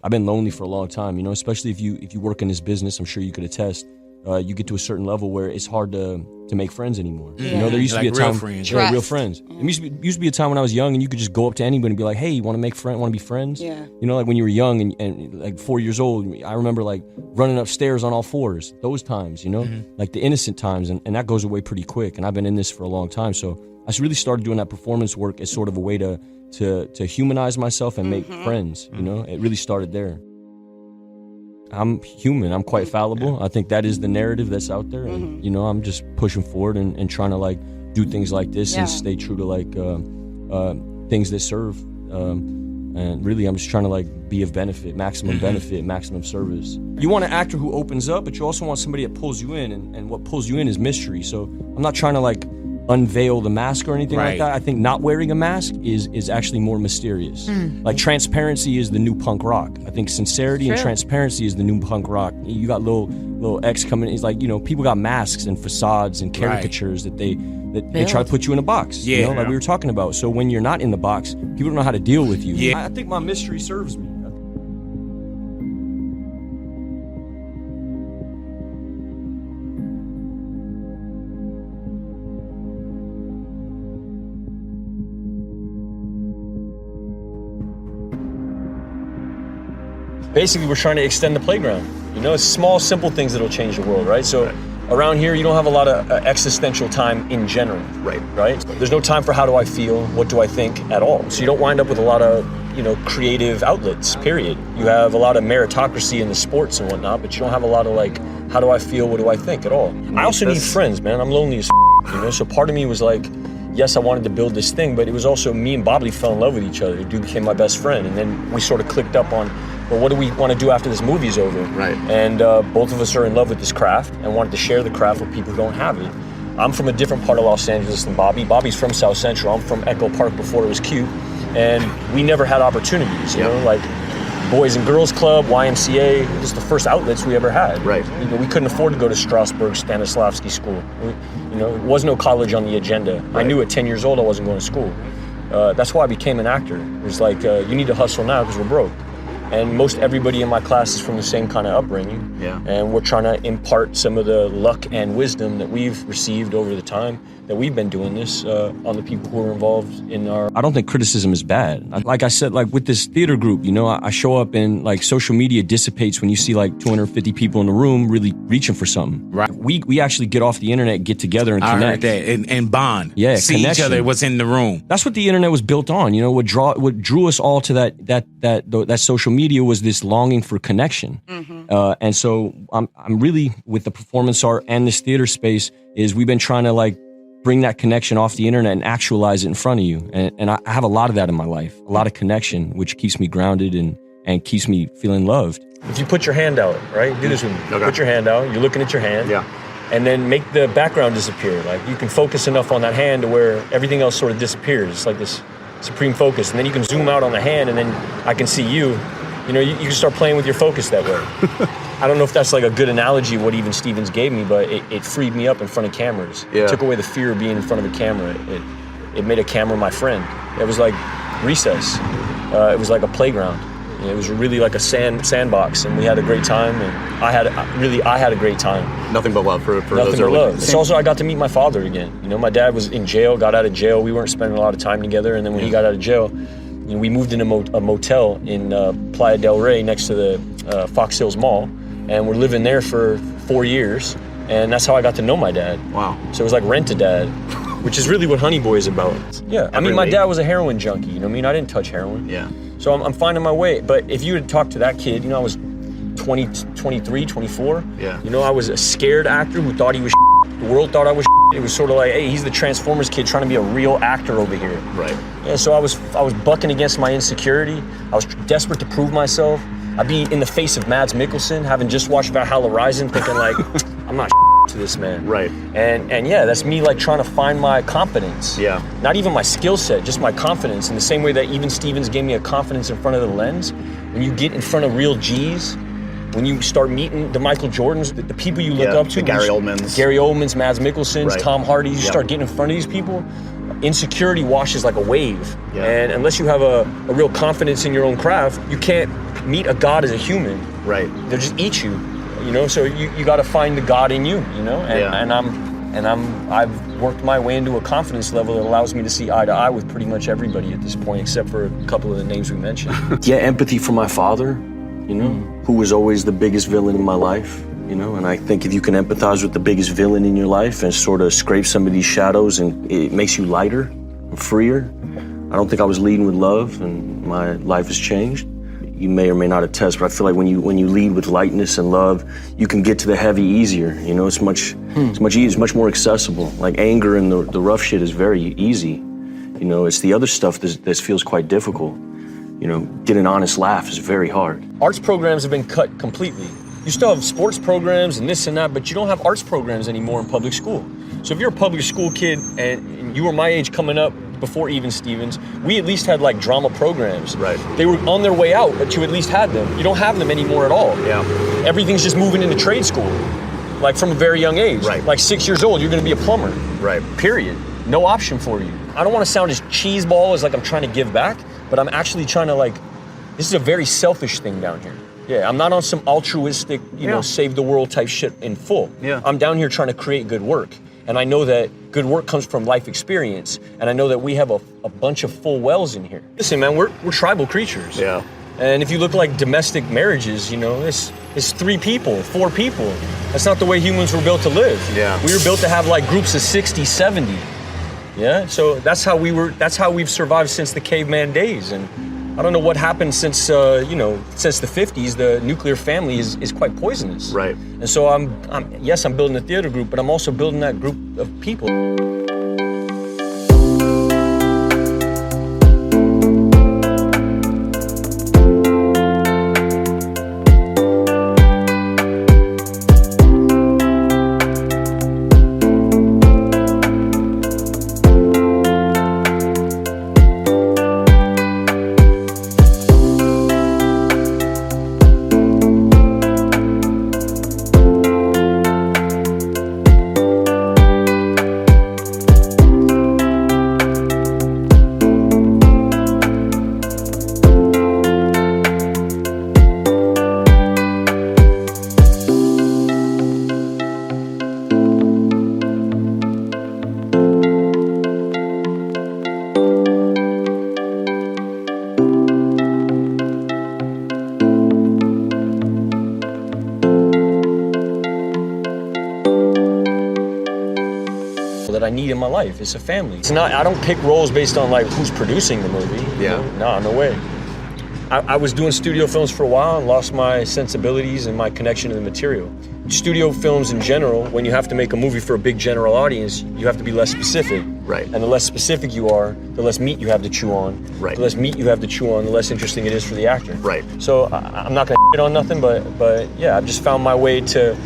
I've been lonely for a long time, especially if you work in this business. I'm sure you could attest. You get to a certain level where it's hard to make friends anymore. There used to be a time, real friends. It used to be a time when I was young, and you could just go up to anybody and be like, "Hey, you want to be friends?" Yeah. Like when you were young and like 4 years old, I remember like running upstairs on all fours. Those times, like the innocent times, and that goes away pretty quick. And I've been in this for a long time, so I really started doing that performance work as sort of a way to humanize myself and make friends. It really started there. I'm human. I'm quite fallible. I think that is the narrative that's out there. And, I'm just pushing forward and trying to like do things like this and stay true to like things that serve. And really, I'm just trying to like be of benefit, maximum benefit, maximum service. You want an actor who opens up, but you also want somebody that pulls you in. And what pulls you in is mystery. So I'm not trying to like unveil the mask or anything like that. I think not wearing a mask is actually more mysterious. Like transparency is the new punk rock. I think sincerity and transparency is the new punk rock. You got little X coming in. It's like, people got masks and facades and caricatures that they try to put you in a box. Like we were talking about. So when you're not in the box, people don't know how to deal with you. I think my mystery serves me. Basically, we're trying to extend the playground. It's small, simple things that'll change the world, right? So around here, you don't have a lot of existential time in general, right? There's no time for how do I feel, what do I think at all. So you don't wind up with a lot of, creative outlets, period. You have a lot of meritocracy in the sports and whatnot, but you don't have a lot of like, how do I feel, what do I think at all. I also need friends, man. I'm lonely as so part of me was like, yes, I wanted to build this thing, but it was also me and Bobby fell in love with each other. The dude became my best friend, and then we sort of clicked up on, well, what do we want to do after this movie's over? Right. And both of us are in love with this craft and wanted to share the craft with people who don't have it. I'm from a different part of Los Angeles than Bobby. Bobby's from South Central. I'm from Echo Park before it was cute. And we never had opportunities, like Boys and Girls Club, YMCA, just the first outlets we ever had. Right. We couldn't afford to go to Strasberg Stanislavski School. There was no college on the agenda. I knew at 10 years old I wasn't going to school. That's why I became an actor. It was like, you need to hustle now because we're broke. And most everybody in my class is from the same kind of upbringing. Yeah. And we're trying to impart some of the luck and wisdom that we've received over the time that we've been doing this on the people who are involved in our... I don't think criticism is bad. Like I said, like with this theater group, I show up and like social media dissipates when you see like 250 people in the room really reaching for something. Right. We actually get off the internet, get together and connect. I heard that. And bond. Yeah, see connection. Each other, what's in the room. That's what the internet was built on. What drew us all to that social media was this longing for connection. And so I'm really, with the performance art and this theater space, is we've been trying to like bring that connection off the internet and actualize it in front of you. And I have a lot of that in my life, a lot of connection, which keeps me grounded and keeps me feeling loved. If you put your hand out, right? Do this with me. Okay. Put your hand out. You're looking at your hand. Yeah. And then make the background disappear. Like you can focus enough on that hand to where everything else sort of disappears. It's like this supreme focus. And then you can zoom out on the hand and then I can see you. You can start playing with your focus that way. I don't know if that's like a good analogy of what even Stevens gave me, but it freed me up in front of cameras. Yeah. It took away the fear of being in front of a camera. It made a camera my friend. It was like recess. It was like a playground. It was really like a sandbox, and we had a great time, and I had a great time. Nothing but love for Nothing those but early love. It's also, I got to meet my father again. My dad was in jail, got out of jail. We weren't spending a lot of time together, and then when he got out of jail, we moved in a motel in Playa del Rey next to the Fox Hills Mall, and we're living there for 4 years, and that's how I got to know my dad. Wow. So it was like Rent-A-Dad, which is really what Honey Boy is about. Yeah, I mean, my dad was a heroin junkie, I didn't touch heroin. Yeah. So I'm finding my way, but if you had talked to that kid, I was 20, 23, 24. Yeah. I was a scared actor who thought he was the world thought I was It was sort of like, hey, he's the Transformers kid trying to be a real actor over here. Right. Yeah, so I was bucking against my insecurity. I was desperate to prove myself. I'd be in the face of Mads Mikkelsen, having just watched Valhalla Rising, thinking like, I'm not to this man. Right. And yeah, that's me like trying to find my confidence. Yeah. Not even my skill set, just my confidence. In the same way that even Stevens gave me a confidence in front of the lens. When you get in front of real G's, when you start meeting the Michael Jordans, the people you look up to. The Gary Oldmans. Gary Oldmans, Mads Mikkelsens, right. Tom Hardy, you start getting in front of these people, insecurity washes like a wave. Yeah. And unless you have a real confidence in your own craft, you can't meet a god as a human, Right. they'll just eat you, you know. So you got to find the god in you, you know. And I've worked my way into a confidence level that allows me to see eye to eye with pretty much everybody at this point, except for a couple of the names we mentioned. Yeah, empathy for my father, you know, who was always the biggest villain in my life, you know. And I think if you can empathize with the biggest villain in your life and sort of scrape some of these shadows, and it makes you lighter and freer. I don't think I was leading with love, and my life has changed. You may or may not attest, but I feel like when you lead with lightness and love, you can get to the heavy easier. You know, it's much easier, it's much more accessible. Like anger and the rough shit is very easy. You know, it's the other stuff that feels quite difficult. You know, get an honest laugh is very hard. Arts programs have been cut completely. You still have sports programs and this and that, but you don't have arts programs anymore in public school. So if you're a public school kid and you were my age coming up, before even Stevens, we at least had like drama programs. Right. They were on their way out, but you at least had them. You don't have them anymore at all. Yeah. Everything's just moving into trade school, like from a very young age. Right. Like 6 years old, you're gonna be a plumber. Right. Period. No option for you. I don't wanna sound as cheeseball as like I'm trying to give back, but I'm actually trying to like, this is a very selfish thing down here. Yeah, I'm not on some altruistic, you know, save the world type shit in full. Yeah. I'm down here trying to create good work. And I know that good work comes from life experience. And I know that we have a bunch of full wells in here. Listen, man, we're tribal creatures. Yeah. And if you look like domestic marriages, you know, it's 3 people, 4 people. That's not the way humans were built to live. Yeah. We were built to have like groups of 60, 70. Yeah, so that's how we've survived since the caveman days. And I don't know what happened since, you know, since the 50s. The nuclear family is quite poisonous. Right. And so I'm building a theater group, but I'm also building that group of people. That I need in my life. It's a family. It's not, I don't pick roles based on like who's producing the movie. Yeah. No, no way. I was doing studio films for a while and lost my sensibilities and my connection to the material. Studio films in general, when you have to make a movie for a big general audience, you have to be less specific. Right. And the less specific you are, the less meat you have to chew on. Right. The less meat you have to chew on, the less interesting it is for the actor. Right. So I'm not gonna shit on nothing, but yeah, I've just found my way to,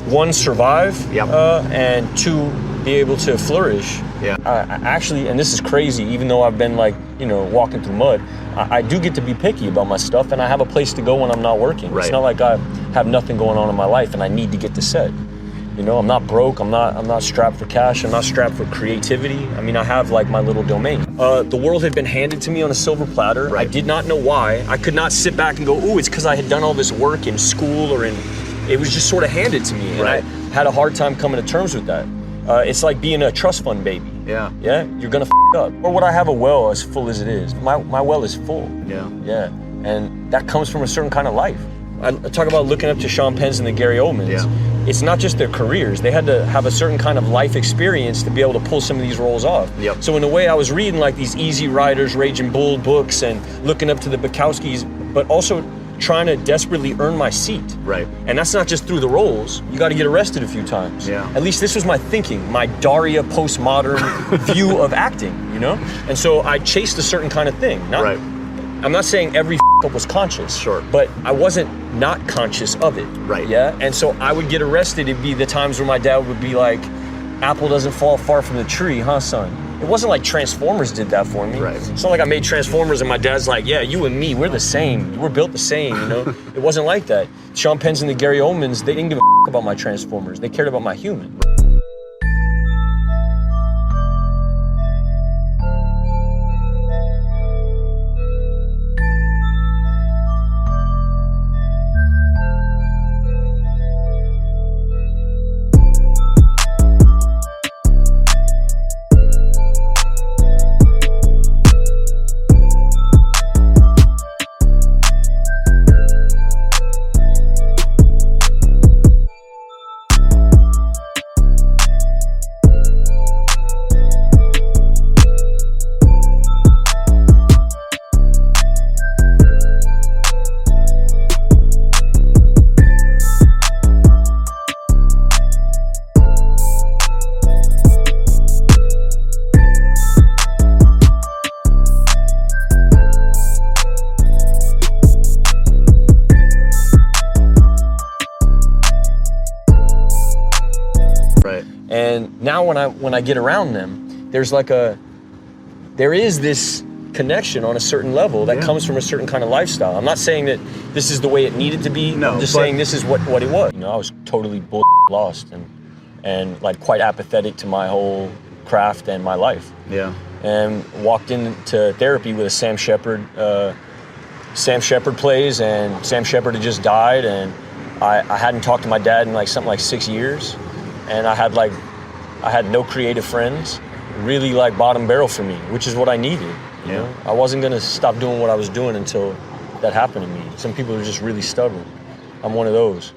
1, survive, Yep. And 2, be able to flourish. Yeah. I actually, and this is crazy, even though I've been like, you know, walking through mud, I do get to be picky about my stuff, and I have a place to go when I'm not working. Right. It's not like I have nothing going on in my life and I need to get to set. You know, I'm not broke, I'm not strapped for cash, I'm not strapped for creativity. I mean, I have like my little domain. The world had been handed to me on a silver platter. Right. I did not know why. I could not sit back and go, ooh, it's because I had done all this work in school or in, it was just sort of handed to me. And Right. I had a hard time coming to terms with that. It's like being a trust fund baby. Yeah. Yeah, you're gonna up. Or would I have a well as full as it is? My well is full. Yeah. Yeah, and that comes from a certain kind of life. I talk about looking up to Sean Penn's and the Gary Oldmans. Yeah. It's not just their careers. They had to have a certain kind of life experience to be able to pull some of these roles off. Yep. So in a way, I was reading like these Easy Riders, Raging Bull books and looking up to the Bukowskis, but also trying to desperately earn my seat. Right. And that's not just through the roles. You got to get arrested a few times. Yeah. At least this was my thinking, my Daria postmodern view of acting, you know? And so I chased a certain kind of thing. Right. I'm not saying every up was conscious. Sure. But I wasn't not conscious of it. Right. Yeah. And so I would get arrested. It'd be the times where my dad would be like, apple doesn't fall far from the tree, huh, son? It wasn't like Transformers did that for me. Right. It's not like I made Transformers and my dad's like, yeah, you and me, we're the same. We're built the same, you know? It wasn't like that. Sean Penn's and the Gary Oldmans, they didn't give a about my Transformers. They cared about my human. now when I get around them, there is this connection on a certain level that comes from a certain kind of lifestyle. I'm not saying that this is the way it needed to be. No, I'm just saying this is what it was. You know, I was totally lost and like quite apathetic to my whole craft and my life. Yeah. And walked into therapy with a Sam Shepard. Sam Shepard plays, and Sam Shepard had just died, and I hadn't talked to my dad in like something like 6 years, and I had no creative friends. Really like bottom barrel for me, which is what I needed. You know? I wasn't gonna stop doing what I was doing until that happened to me. Some people are just really stubborn. I'm one of those.